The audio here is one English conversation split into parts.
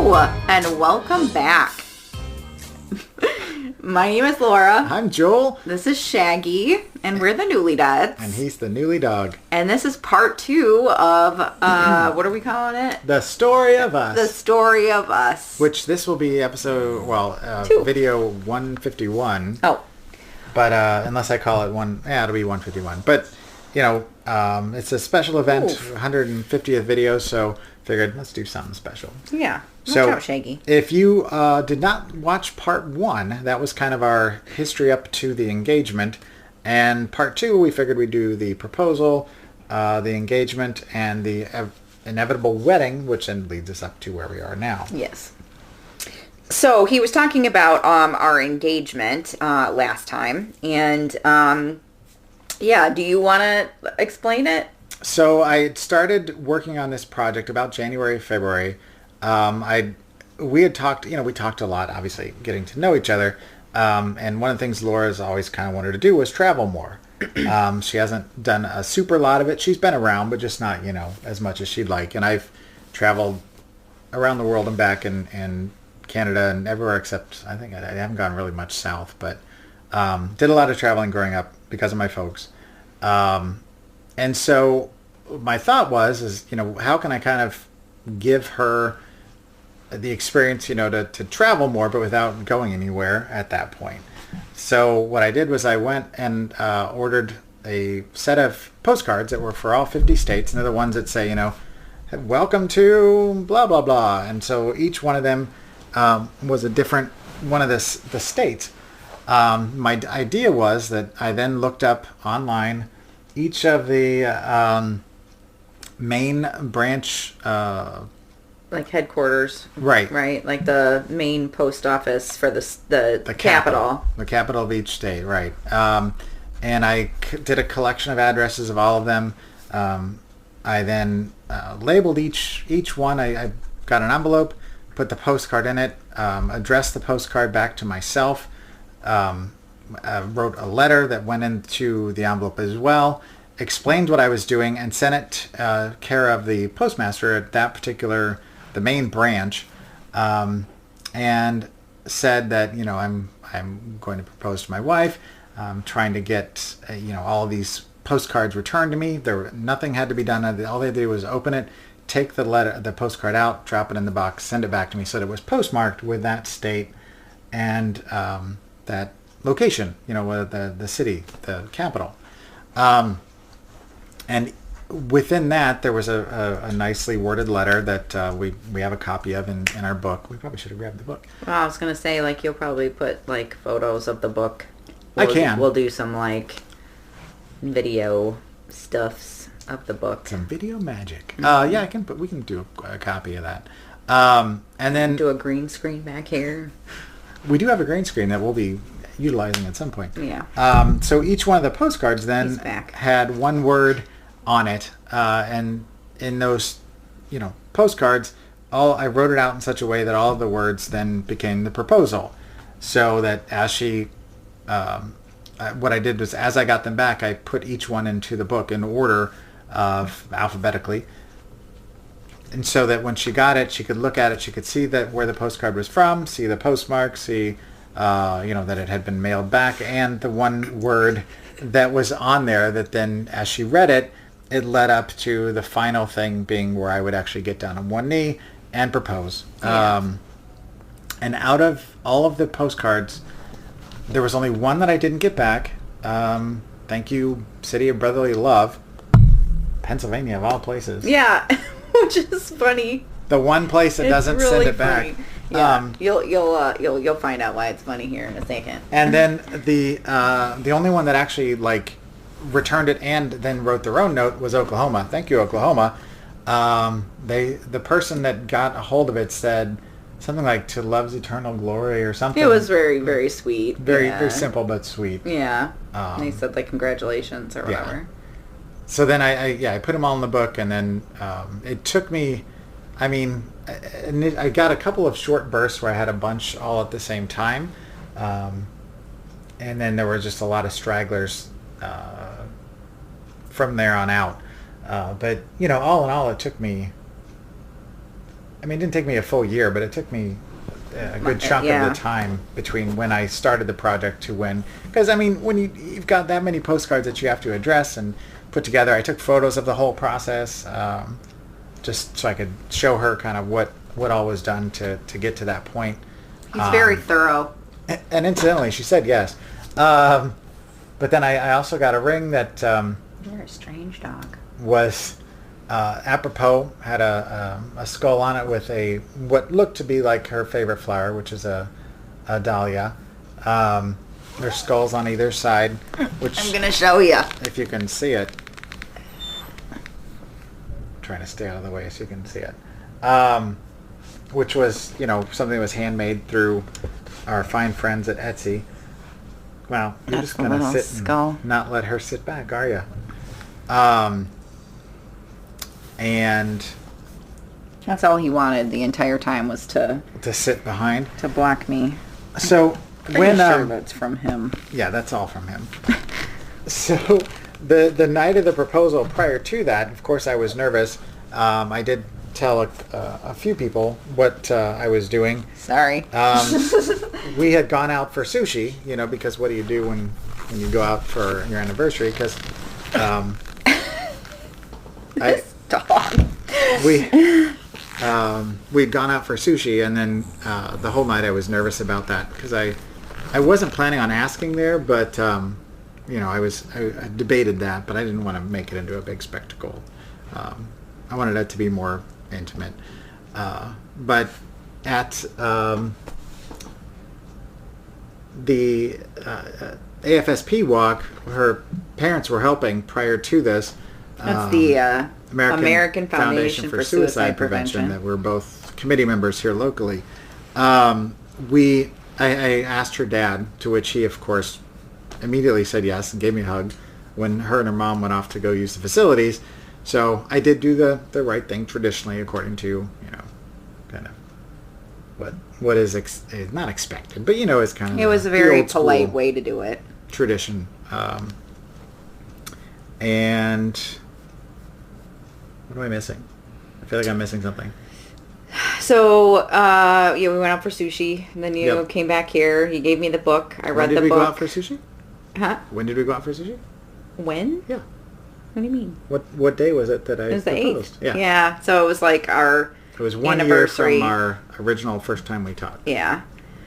Hello, and welcome back. My name is Laura. I'm Joel. This is Shaggy, and we're the Newlydeads. And he's the Newly Dog. And this is part 2 of, what are we calling it? The Story of Us. The Story of Us. Which this will be episode, video 151. Oh. But unless I call it it'll be 151. But, it's a special event, 150th video, so figured let's do something special. Yeah. Watch out, Shaggy. If you did not watch part 1, that was kind of our history up to the engagement. And part 2, we figured we'd do the proposal, the engagement, and the inevitable wedding, which then leads us up to where we are now. Yes. So he was talking about our engagement last time. And, do you want to explain it? So I started working on this project about January, February. We had talked, we talked a lot, obviously, getting to know each other. And one of the things Laura's always kind of wanted to do was travel more. She hasn't done a super lot of it. She's been around, but just not, as much as she'd like. And I've traveled around the world and back in Canada and everywhere except, I think I haven't gone really much south, but did a lot of traveling growing up because of my folks. And so my thought was, how can I kind of give her the experience, to travel more, but without going anywhere at that point. So what I did was I went and ordered a set of postcards that were for all 50 states. And they're the ones that say, welcome to blah, blah, blah. And so each one of them was a different one of the states. My idea was that I then looked up online each of the main branch... like headquarters. Right. Right? Like the main post office for the capital. The capital of each state, right. And I did a collection of addresses of all of them. I then labeled each one. I got an envelope, put the postcard in it, addressed the postcard back to myself, wrote a letter that went into the envelope as well, explained what I was doing, and sent it care of the postmaster at that particular, the main branch, and said that, I'm going to propose to my wife. I'm trying to get, all of these postcards returned to me. Nothing had to be done. All they had to do was open it, take the postcard out, drop it in the box, send it back to me, so that it was postmarked with that state and that location, the city, the capital. And within that, there was a nicely worded letter that we have a copy of in our book. We probably should have grabbed the book. Well, I was going to say, you'll probably put, photos of the book. I can. We'll do some, video stuffs of the book. Some video magic. Mm-hmm. We can do a copy of that. And then... Do a green screen back here. We do have a green screen that we'll be utilizing at some point. Yeah. So each one of the postcards then had one word on it, and in those, postcards, I wrote it out in such a way that all of the words then became the proposal. So that as she, what I did was, as I got them back, I put each one into the book in order of alphabetically. And so that when she got it, she could look at it, she could see that where the postcard was from, see the postmark, see, that it had been mailed back, and the one word that was on there that then, as she read it, it led up to the final thing being where I would actually get down on one knee and propose. Yeah. And out of all of the postcards, there was only one that I didn't get back. Thank you, City of Brotherly Love, Pennsylvania of all places. Yeah, which is funny. The one place that doesn't really send it back. Yeah, you'll find out why it's funny here in a second. And then the only one that actually returned it and then wrote their own note was Oklahoma. Thank you, Oklahoma. The person that got a hold of it said something like "to love's eternal glory" or something. It was very, very sweet. Very simple but sweet. Yeah. They said congratulations or whatever. Yeah. So then I put them all in the book, and then it took me. I got a couple of short bursts where I had a bunch all at the same time, and then there were just a lot of stragglers from there on out. But all in all, it took me I mean, it didn't take me a full year, but it took me a good chunk of Yeah. the time between when I started the project to when, because I mean, when you've got that many postcards that you have to address and put together, I took photos of the whole process, just so I could show her kind of what all was done to get to that point. He's very thorough. And incidentally, she said yes. But then I also got a ring that You're a strange dog. was apropos, had a skull on it with what looked to be like her favorite flower, which is a dahlia. There's skulls on either side, which I'm gonna show you. if you can see it, I'm trying to stay out of the way so you can see it, which was, something that was handmade through our fine friends at Etsy. Wow, you're That's just a gonna little sit skull. and not let her sit back, are you? And That's all he wanted the entire time was to sit behind. block me. So Pretty when sure that's from him. yeah, that's all from him. So the night of the proposal, prior to that, of course, I was nervous. I did tell a few people what I was doing. Sorry. We had gone out for sushi, because what do you do when you go out for your anniversary? Because This dog. we'd gone out for sushi, and then the whole night I was nervous about that because I wasn't planning on asking there, but I debated that, but I didn't want to make it into a big spectacle. I wanted it to be more intimate, but at the AFSP walk, her parents were helping prior to this. That's the American Foundation for Suicide Prevention. That we're both committee members here locally. I asked her dad, to which he, of course, immediately said yes and gave me a hug when her and her mom went off to go use the facilities. So I did do the right thing traditionally, according to, kind of what is not expected, but is kind of It was a the very old school polite way to do it. tradition. And what am I missing? I feel like I'm missing something. So, we went out for sushi, and then you Yep. came back here. You gave me the book. I When read did the we book. go out for sushi? Huh? When did we go out for sushi? When? Yeah. What do you mean? What day was it that I It was the proposed? 8th. Yeah. So it was like our It was 1 year anniversary. from our original first time we talked. Yeah.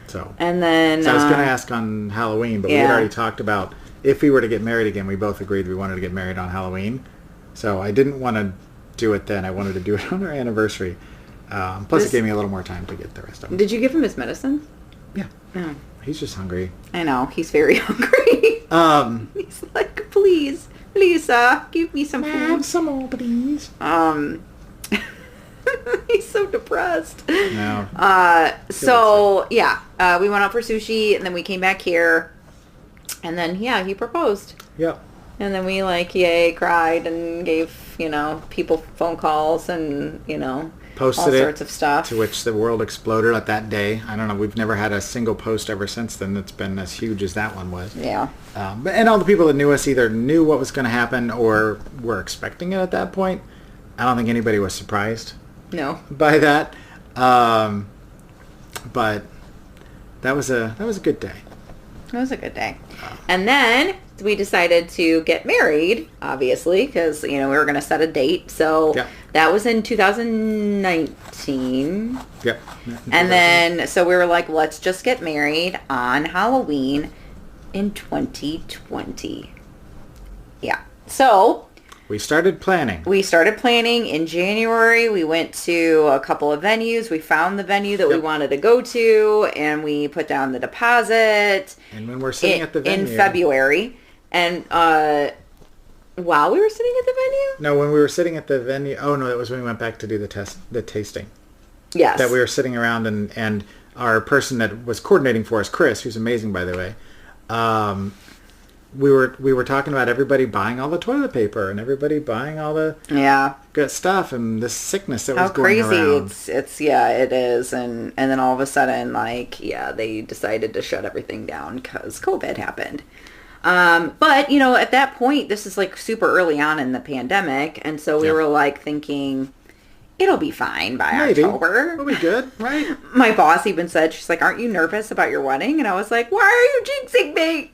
So, And then... I was going to ask on Halloween, but we had yeah. already talked about if we were to get married again, we both agreed we wanted to get married on Halloween. So I didn't want to do it then. I wanted to do it on our anniversary. Plus, it gave me a little more time to get the rest of them. Did you give him his medicine? Yeah. No. He's just hungry. I know. He's very hungry. He's like, please, Lisa, give me some food. Some more, please. He's so depressed. No. We went out for sushi, and then we came back here, and then he proposed, Yep. and then we cried and gave people phone calls and Posted all it, sorts of stuff. to which the world exploded at that day. I don't know. We've never had a single post ever since then that's been as huge as that one was. Yeah. And all the people that knew us either knew what was going to happen or were expecting it at that point. I don't think anybody was surprised No. by that. But that was a good day. It was a good day. And then we decided to get married, obviously, because, we were going to set a date. So Yep. that was in 2019. Yep. And then, so we were like, let's just get married on Halloween in 2020. Yeah. So we started planning. we started planning in January. We went to a couple of venues. We found the venue that we Yep. wanted to go to, and we put down the deposit And when we're sitting at the venue. in February. And while we were sitting at the venue? No, when we were sitting at the venue. Oh, no, that was when we went back to do the tasting. Yes. That we were sitting around and our person that was coordinating for us, Chris, who's amazing, by the way, we were talking about everybody buying all the toilet paper and everybody buying all the good stuff and this sickness that How was going crazy around. it is. And then all of a sudden, they decided to shut everything down because COVID happened. But, at that point, this is super early on in the pandemic. And so we were thinking, it'll be fine by Maybe. October. We'll be good, right? My boss even said, she's like, aren't you nervous about your wedding? And I was like, why are you jinxing me?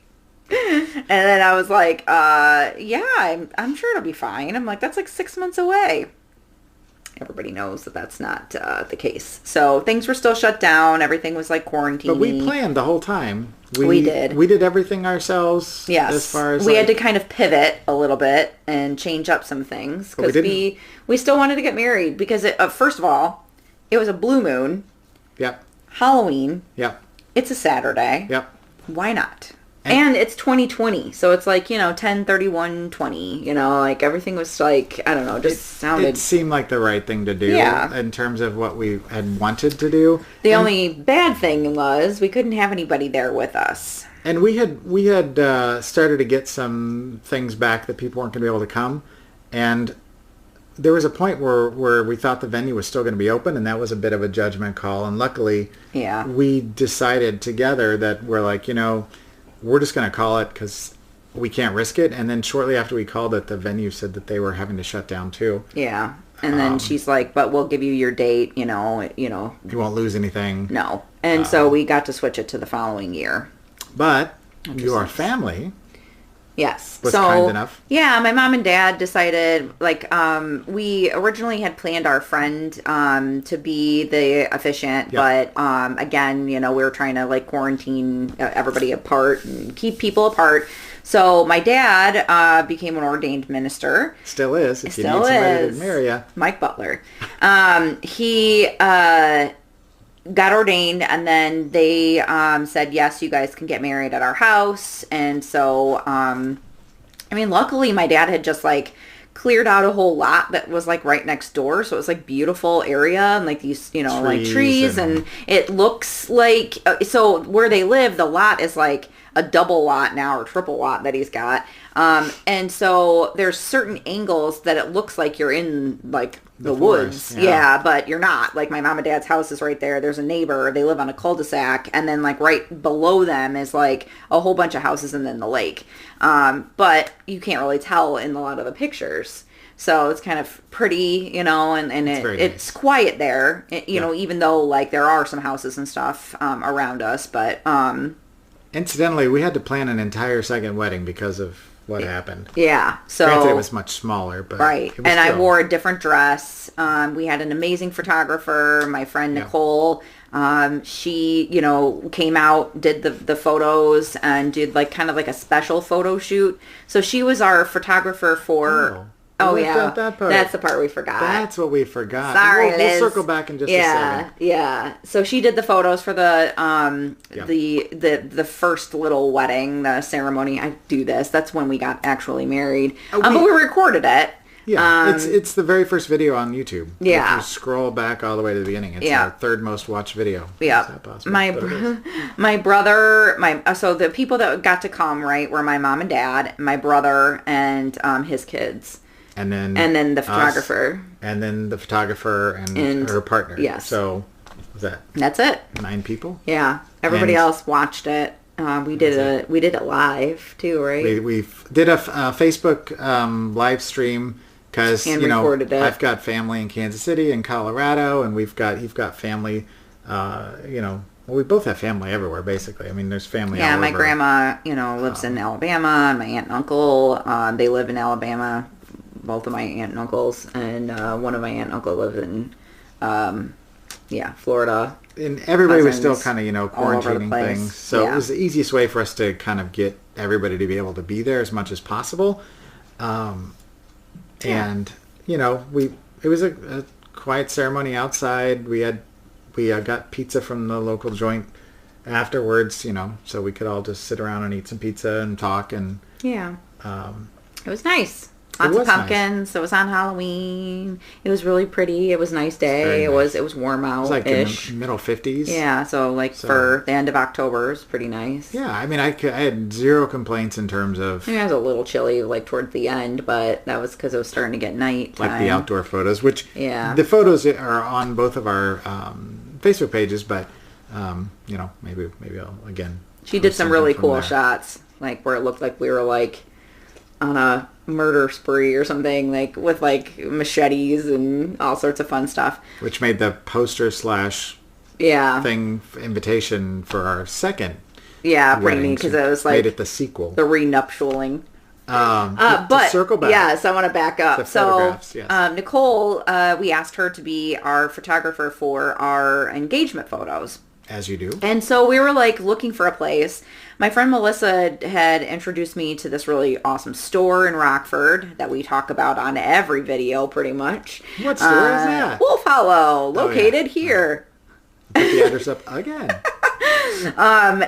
And then I was like, yeah, I'm sure it'll be fine. I'm like, that's like 6 months away. Everybody knows that that's not the case. So things were still shut down. Everything was like quarantine. But we planned the whole time. We did. We did everything ourselves. Yes. As far as we had to kind of pivot a little bit and change up some things because we still wanted to get married because first of all, it was a blue moon. Yep. Halloween. Yep. It's a Saturday. Yep. Why not? And it's 2020, so it's like, 10/31/20, like everything was like, I don't know, just sounded... It seemed like the right thing to do in terms of what we had wanted to do. The only bad thing was we couldn't have anybody there with us. And we had started to get some things back that people weren't going to be able to come. And there was a point where we thought the venue was still going to be open, and that was a bit of a judgment call. And luckily, we decided together that we're like, we're just going to call it because we can't risk it. And then shortly after we called it, the venue said that they were having to shut down too. Yeah. And then she's like, but we'll give you your date, You won't lose anything. No. And so we got to switch it to the following year. But your family... Yes. Was kind enough. Yeah, my mom and dad decided, we originally had planned our friend to be the officiant, but again, we were trying to quarantine everybody apart and keep people apart. So my dad became an ordained minister. Still is. If you need somebody to marry you. Mike Butler. He got ordained, and then they said, yes, you guys can get married at our house. And so luckily my dad had just cleared out a whole lot that was right next door, so it was beautiful area and these trees and it looks like so where they live, the lot is a double lot now or triple lot that he's got, and so there's certain angles that it looks like you're in the woods, but you're not. My mom and dad's house is right there. There's a neighbor, they live on a cul-de-sac, and then right below them is a whole bunch of houses and then the lake, but you can't really tell in a lot of the pictures. So it's kind of pretty, and it's quiet there, even though there are some houses and stuff around us, but incidentally, we had to plan an entire second wedding because of what happened. Yeah. So granted, it was much smaller, but right. And I wore a different dress. We had an amazing photographer, my friend Nicole. She, came out, did the photos, and did kind of a special photo shoot. So she was our photographer for. Oh yeah, that part. That's the part we forgot. That's what we forgot. Sorry, we'll circle back in just a second. Yeah. So she did the photos for the first little wedding, the ceremony. I do this. That's when we got actually married. But we recorded it. Yeah, it's the very first video on YouTube. Yeah. If you scroll back all the way to the beginning, it's our third most watched video. Yeah. My brother, so the people that got to come, right, were my mom and dad, my brother, and his kids. And then the photographer. And then the photographer and her partner. Yes. So, that's it. 9 people? Yeah. Everybody else watched it. We did it live too, right? We did a Facebook live stream because I've got family in Kansas City and Colorado, and you've got family. We both have family everywhere, basically. I mean, there's family. Yeah, all my over. grandma, lives in Alabama, and my aunt and uncle, they live in Alabama. Both of my aunt and uncles, and one of my aunt and uncle live in, Florida. And everybody was still kind of, quarantining things. So it was the easiest way for us to kind of get everybody to be able to be there as much as possible. And, it was a quiet ceremony outside. We got pizza from the local joint afterwards, so we could all just sit around and eat some pizza and talk. And it was nice. Lots of pumpkins. Nice. It was on Halloween. It was really pretty. It was a nice day. It was warm out. It was in the middle 50s. Yeah, so for the end of October, it's pretty nice. Yeah, I mean, I had zero complaints in terms of... It was a little chilly towards the end, but that was because it was starting to get night time. The outdoor photos, which the photos are on both of our Facebook pages, but maybe I'll again... She did some really cool shots, where it looked like we were on a murder spree or something, like with like machetes and all sorts of fun stuff. Which made the poster slash Yeah. thing invitation for our second Yeah, pretty wedding. neat because it was like Made it the sequel. the renuptialing. But But circle back. yes, I want to back up. The So photographs, yes. Nicole, we asked her to be our photographer for our engagement photos. As you do. And so we were like looking for a place. My friend Melissa had introduced me to this really awesome store in Rockford that we talk about on every video pretty much. What store is that? Wolf Hollow, located yeah. here. Put the address up again.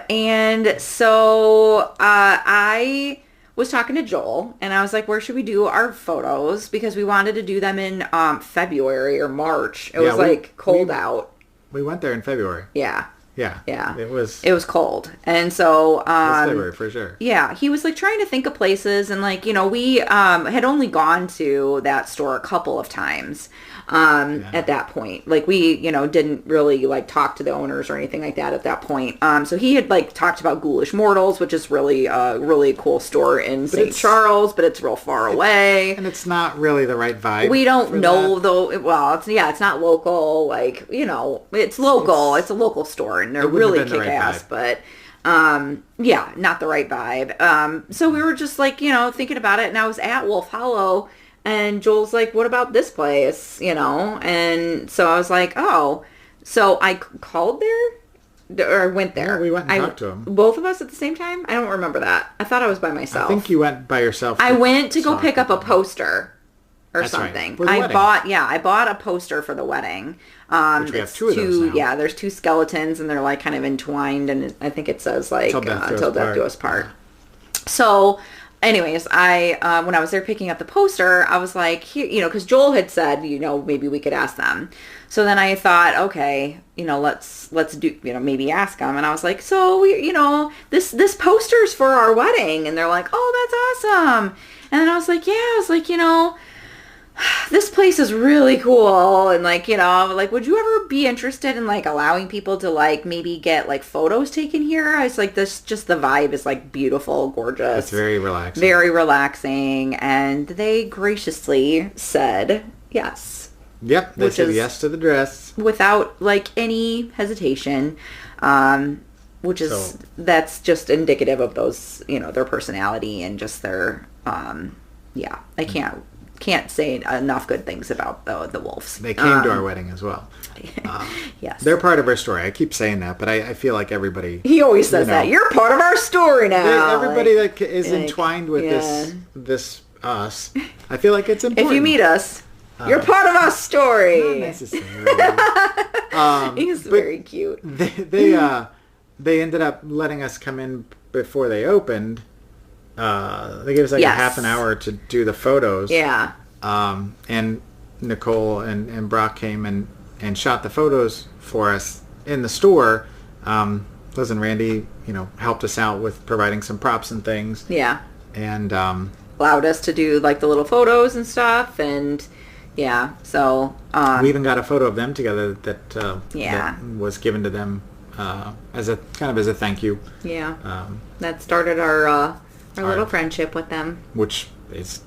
And so I was talking to Joel and I was like, where should we do our photos? Because we wanted to do them in February or March. It was like cold out. We went there in February. Yeah. Yeah. Yeah. It was cold. And so, it was February for sure. yeah, he was like trying to think of places and like, you know, we had only gone to that store a couple of times at that point. Like we, you know, didn't really like talk to the owners or anything like that at that point. So he had like talked about Ghoulish Mortals, which is really a really cool store in St. Charles, but it's real far away. And it's not really the right vibe. We don't know though. Well, it's not local. Like, you know, it's local. It's a local store and they're really kick-ass, but yeah, not the right vibe. So we were just like, you know, thinking about it and I was at Wolf Hollow and Joel's like, what about this place? You know? And so I was like, oh, so I called there or went there. Yeah, we went and talked to him. Both of us at the same time? I don't remember that. I thought I was by myself. I think you went by yourself. I went to go pick up a poster or That's right. something. For the wedding. I bought a poster for the wedding. Which we have two of those now. Yeah, there's two skeletons and they're like kind of entwined and I think it says like till death do us part. So anyways, I when I was there picking up the poster, I was like, here, you know, because Joel had said, you know, maybe we could ask them. So then I thought, okay, you know, let's do, you know, maybe ask them. And I was like, so we, you know, this poster's for our wedding, and they're like, oh, that's awesome. And then I was like, you know, this place is really cool, and like, you know, like, would you ever be interested in like allowing people to like maybe get like photos taken here? I was like, this, just the vibe is like beautiful, gorgeous. It's very relaxing. Very relaxing, and they graciously said yes. Yep, they said yes to the dress without like any hesitation, which is that's just indicative of those, you know, their personality and just their yeah. I can't say enough good things about the Wolves. They came to our wedding as well. Yes. They're part of our story. I keep saying that, but I feel like everybody... He always says that. You're part of our story now. Everybody that is entwined with this us, I feel like it's important. If you meet us, you're part of our story. Not necessarily. He's very cute. They ended up letting us come in before they opened. They gave us like a half an hour to do the photos. Yeah. And Nicole and Brock came and shot the photos for us in the store. Liz and Randy, you know, helped us out with providing some props and things. Yeah. And allowed us to do like the little photos and stuff, and yeah, so we even got a photo of them together that was given to them as a thank you. Yeah. That started our little friendship with them, which is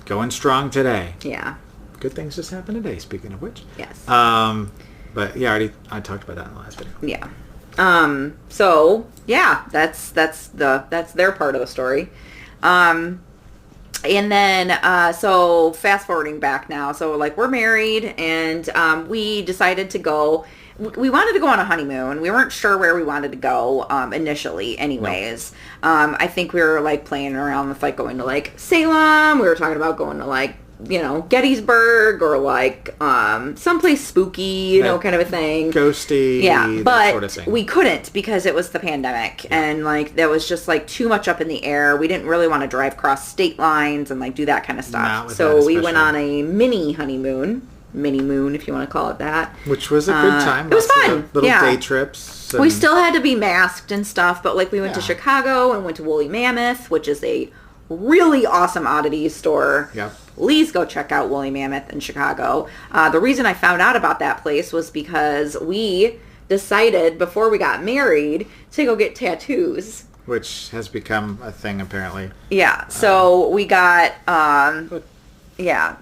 going strong today. Yeah. Good things just happened today, speaking of which. Yes. But yeah, I talked about that in the last video. Yeah. So yeah, that's their part of the story. And then, so fast forwarding back now, so like we're married and we decided to go, we wanted to go on a honeymoon. We weren't sure where we wanted to go initially anyways. No. I think we were like playing around with like going to like Salem. We were talking about going to like, you know, Gettysburg or like someplace spooky, you know, kind of a thing. Ghosty, yeah, but sort of thing. We couldn't because it was the pandemic, and like that was just like too much up in the air. We didn't really want to drive across state lines and like do that kind of stuff. So we went on a mini honeymoon, mini moon if you want to call it that. Which was a good time. It was fun. Little day trips. We still had to be masked and stuff, but like we went to Chicago and went to Woolly Mammoth, which is a really awesome oddities store. Yep. Please go check out Woolly Mammoth in Chicago. The reason I found out about that place was because we decided before we got married to go get tattoos. which has become a thing apparently. Yeah. So we got But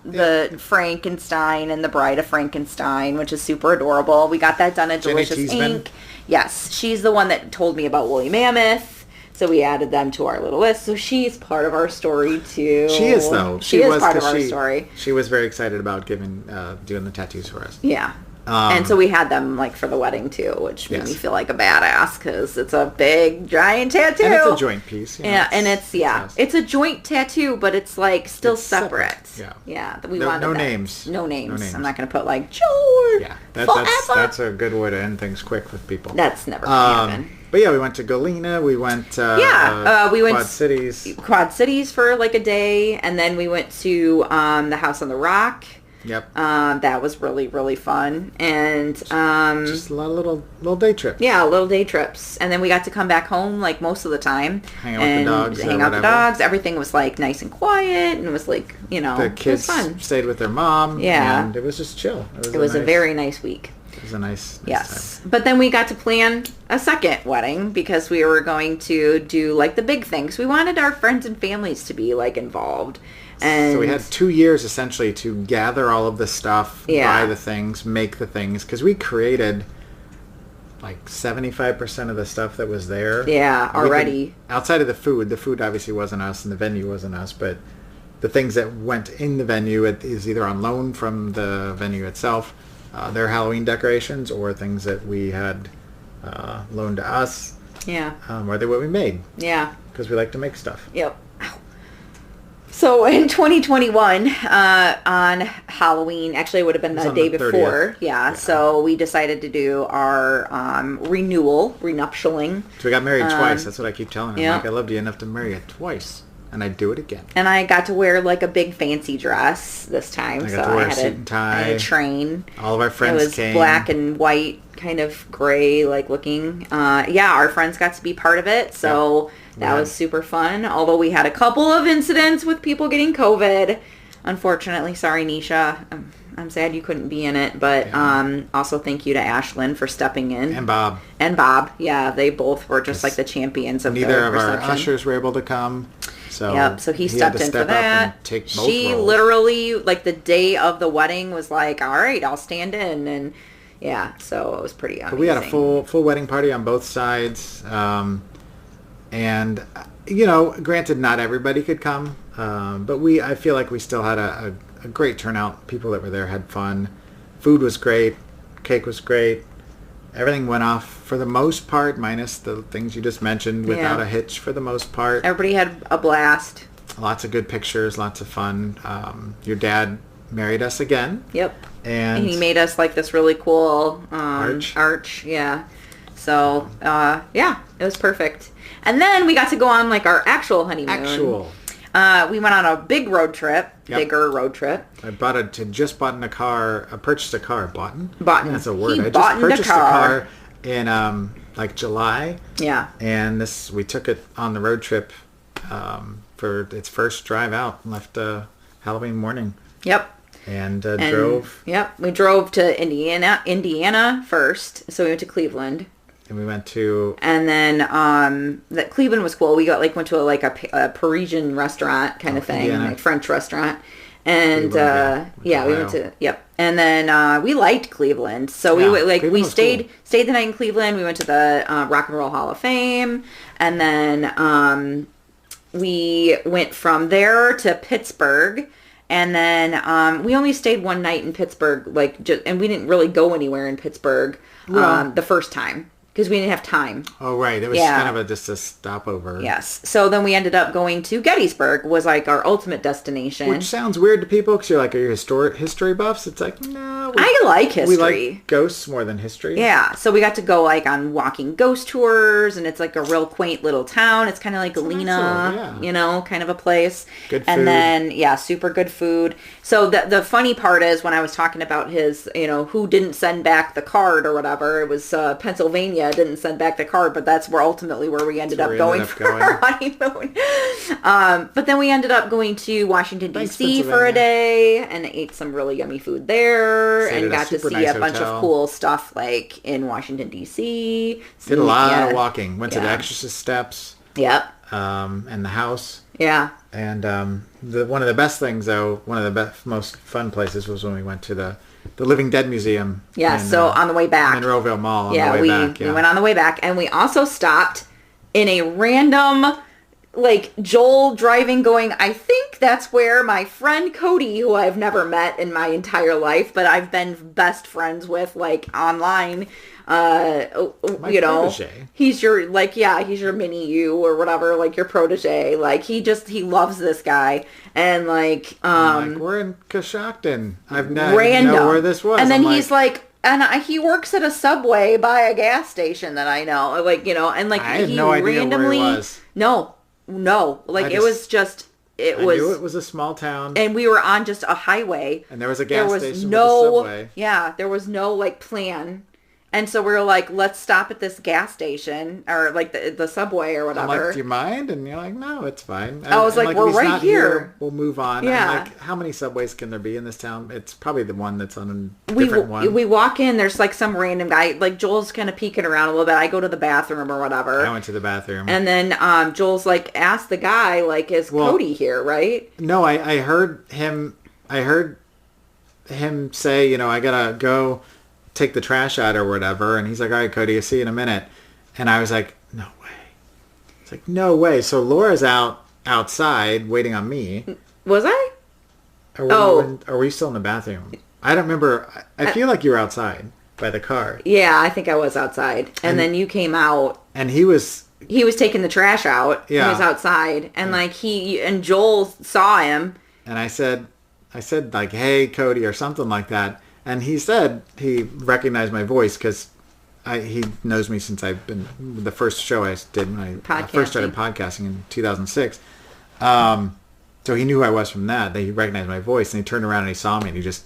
the Frankenstein and the Bride of Frankenstein, which is super adorable. We got that done at Jenny Delicious Cheeseman. Inc. Yes, she's the one that told me about woolly mammoth. So we added them to our little list. So she's part of our story too. She is though. She is was, part of 'cause our story. She was very excited about doing the tattoos for us. Yeah. And so we had them like for the wedding too, which made me feel like a badass because it's a big giant tattoo. And it's a joint piece. Yeah, and it's a joint tattoo, but it's like still It's separate. separate. Yeah. No names. No names. No names. I'm not going to put like George. Yeah, forever. that's a good way to end things quick with people. That's never going to happen. But yeah, we went to Galena. We went we went Quad Cities. Quad Cities for like a day, and then we went to the House on the Rock. Yep. That was really, really fun. And just a lot of little day trips. yeah, little day trips. And then we got to come back home like most of the time. Hang out with the dogs. Hang out with the dogs. Everything was like nice and quiet, and it was like, The it kids was fun. stayed with their mom. Yeah. And it was just chill. It was a very nice week. It was a nice Yes. time. But then we got to plan a second wedding because we were going to do like the big things. We wanted our friends and families to be like involved. And So we had 2 years essentially to gather all of the stuff, buy the things, make the things, because we created like 75% of the stuff that was there. Yeah, already. Outside of the food obviously wasn't us and the venue wasn't us, but the things that went in the venue is either on loan from the venue itself, their Halloween decorations, or things that we had loaned to us, Yeah. or they what we made, Yeah. because we like to make stuff. Yep. So in 2021, on Halloween, actually it would have been It was the on day the before. 30th. Yeah. So we decided to do our renuptialing. So we got married twice. That's what I keep telling them. yeah. Like, I loved you enough to marry you twice, and I'd do it again. And I got to wear like a big fancy dress this time. I got to wear a suit and tie. I had a train. All of our friends It was came. black and white, kind of gray like looking. Our friends got to be part of it. So that was super fun. Although we had a couple of incidents with people getting COVID. Unfortunately, sorry, Nisha. I'm sad you couldn't be in it. But also thank you to Ashlyn for stepping in. And Bob. And Bob. Yeah, they both were just like the champions of Neither the of our reception. ushers were able to come. So Yep, so he had stepped to in step for up that. and take both She roles. literally, like the day of the wedding, was like, "All right, I'll stand in," and yeah, so it was pretty amazing. But we had a full wedding party on both sides, and granted, not everybody could come, but I feel like we still had a great turnout. People that were there had fun. Food was great. Cake was great. Everything went off for the most part, minus the things you just mentioned, without a hitch for the most part. Everybody had a blast. Lots of good pictures, lots of fun. Your dad married us again. Yep. And he made us like this really cool arch. Yeah. So, it was perfect. And then we got to go on like our actual honeymoon. We went on a big road trip, bigger road trip. I purchased a car. Bought? Bought. That's a word. He I bought just purchased a a car. car in like July. Yeah. And we took it on the road trip for its first drive out. Left Halloween morning. Yep. And drove. Yep. We drove to Indiana first. So we went to Cleveland. And we went to... And then that Cleveland was cool. We went to a Parisian restaurant kind of thing, Indiana. like French restaurant. And we went to And then we liked Cleveland, so we stayed the night in Cleveland. We went to the Rock and Roll Hall of Fame, and then we went from there to Pittsburgh. And then we only stayed one night in Pittsburgh, and we didn't really go anywhere in Pittsburgh the first time. Because we didn't have time. Oh, right. It was kind of just a stopover. Yes. So then we ended up going to Gettysburg, was like our ultimate destination. Which sounds weird to people because you're like, are you history buffs? It's like, no. I like history. We like ghosts more than history. Yeah. So we got to go like on walking ghost tours, and it's like a real quaint little town. It's kind of like Galena, kind of a place. Good food. And then, super good food. So the funny part is when I was talking about his, who didn't send back the card or whatever, it was Pennsylvania didn't send back the card, but that's ultimately where we ended up going for our honeymoon. But then we ended up going to Washington, D.C. for a day and ate some really yummy food there and got to see a bunch of cool stuff like in Washington, D.C. Did a lot of walking. Went to the Exorcist steps. Yep. And the house. Yeah. And one of the best things, though, one of the most fun places was when we went to the Living Dead Museum. Yeah, so on the way back. Monroeville Mall on Yeah, the way back. Yeah, we went on the way back. And we also stopped in a random, like, Joel driving going, I think that's where my friend Cody, who I've never met in my entire life, but I've been best friends with, like, online, my protege. he's your, like, yeah, he's your mini you or whatever, like, your protege. Like, he loves this guy. And, like, like, we're in Coshocton. I've not random. know where this was. And then he's like, and he works at a Subway by a gas station that I know, like, and like I had he no idea randomly, where he was. No, like I it was just, I knew it was a small town, and we were on just a highway, and there was a gas station with a Subway. Yeah, there was no like plan. And so we were like, let's stop at this gas station or like the Subway or whatever. I'm like, do you mind? And you're like, no, it's fine. I was like, we're if he's right not here. We'll move on. Yeah. I'm like, how many Subways can there be in this town? It's probably the one that's on a different one. We walk in, there's like some random guy, like Joel's kind of peeking around a little bit. I go to the bathroom or whatever. I went to the bathroom. And then Joel's like, ask the guy, like, is Cody here, right? No, I heard him say, I gotta go take the trash out or whatever, and he's like, all right, Cody, I'll see you in a minute. And I was like, no way. It's like, no way. So Laura's outside waiting on me. Was I? Or were you still in the bathroom? I don't remember. I feel like you were outside by the car. Yeah, I think I was outside. And then you came out. And he was taking the trash out. Yeah. He was outside. And like and Joel saw him. And I said like, hey, Cody, or something like that. And he said he recognized my voice because he knows me since I've been the first show I did when I first started podcasting in 2006. So he knew who I was from that. He recognized my voice, and he turned around and he saw me, and he just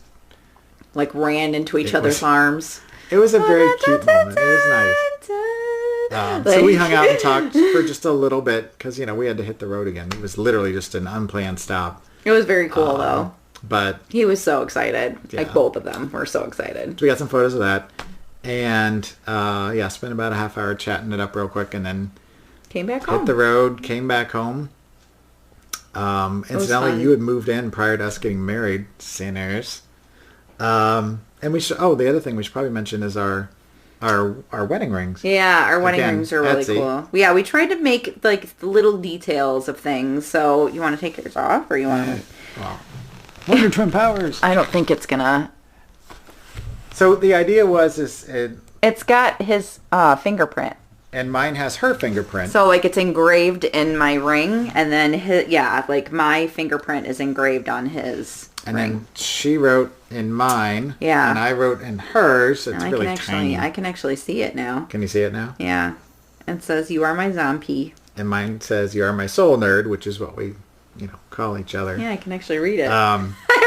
like ran into each other's arms. It was a very cute moment. It was nice. So we hung out and talked for just a little bit because we had to hit the road again. It was literally just an unplanned stop. It was very cool though. But he was so excited. Yeah. Like both of them were so excited. So we got some photos of that. And spent about a half hour chatting it up real quick and then came back home. Hit the road, came back home. Incidentally, you had moved in prior to us getting married, sinners. And we should the other thing we should probably mention is our wedding rings. Yeah, our wedding rings are really cool. Yeah, we tried to make like the little details of things. So you want to take yours off or you want to well, Wonder Twin Powers. I don't think it's gonna. So the idea was it's got his fingerprint. And mine has her fingerprint. So like it's engraved in my ring, and then like my fingerprint is engraved on his and ring. Then she wrote in mine. Yeah. And I wrote in hers. It's really tiny. I can actually see it now. Can you see it now? Yeah. It says, "You are my zombie." And mine says, "You are my soul nerd," which is what we call each other. Yeah, I can actually read it. I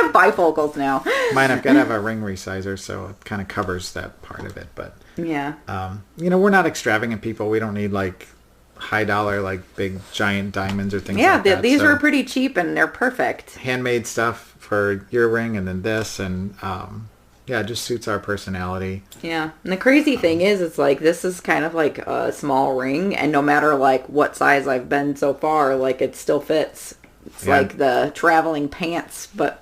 have bifocals now. Mine, I've got to have a ring resizer, so it kind of covers that part of it. But yeah, we're not extravagant people. We don't need like high dollar, like big giant diamonds or things. like that. These were pretty cheap and they're perfect. Handmade stuff for your ring, and then this, and it just suits our personality. Yeah, and the crazy thing is, it's like this is kind of like a small ring, and no matter like what size I've been so far, like it still fits. It's like the traveling pants, but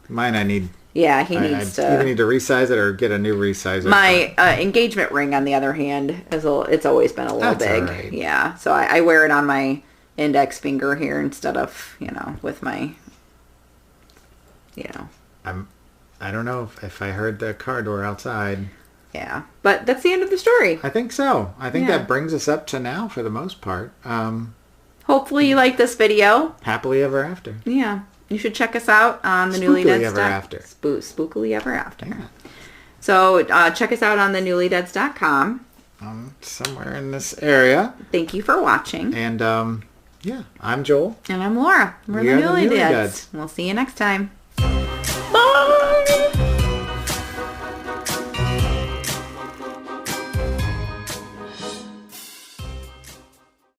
mine I need. Yeah, he needs to either need to resize it or get a new resizer. My engagement ring, on the other hand, it's always been a little big. Right. Yeah, so I wear it on my index finger here instead of with my. I don't know if I heard the car door outside. Yeah, but that's the end of the story. I think so. I think that brings us up to now for the most part. Hopefully you like this video. Happily ever after. Yeah. You should check us out on the Newlydeads. Newlydeads. Ever after. Spookily ever after. Yeah. So check us out on the Newlydeads.com. Somewhere in this area. Thank you for watching. And I'm Joel. And I'm Laura. We're the Newlydeads. We'll see you next time. Bye!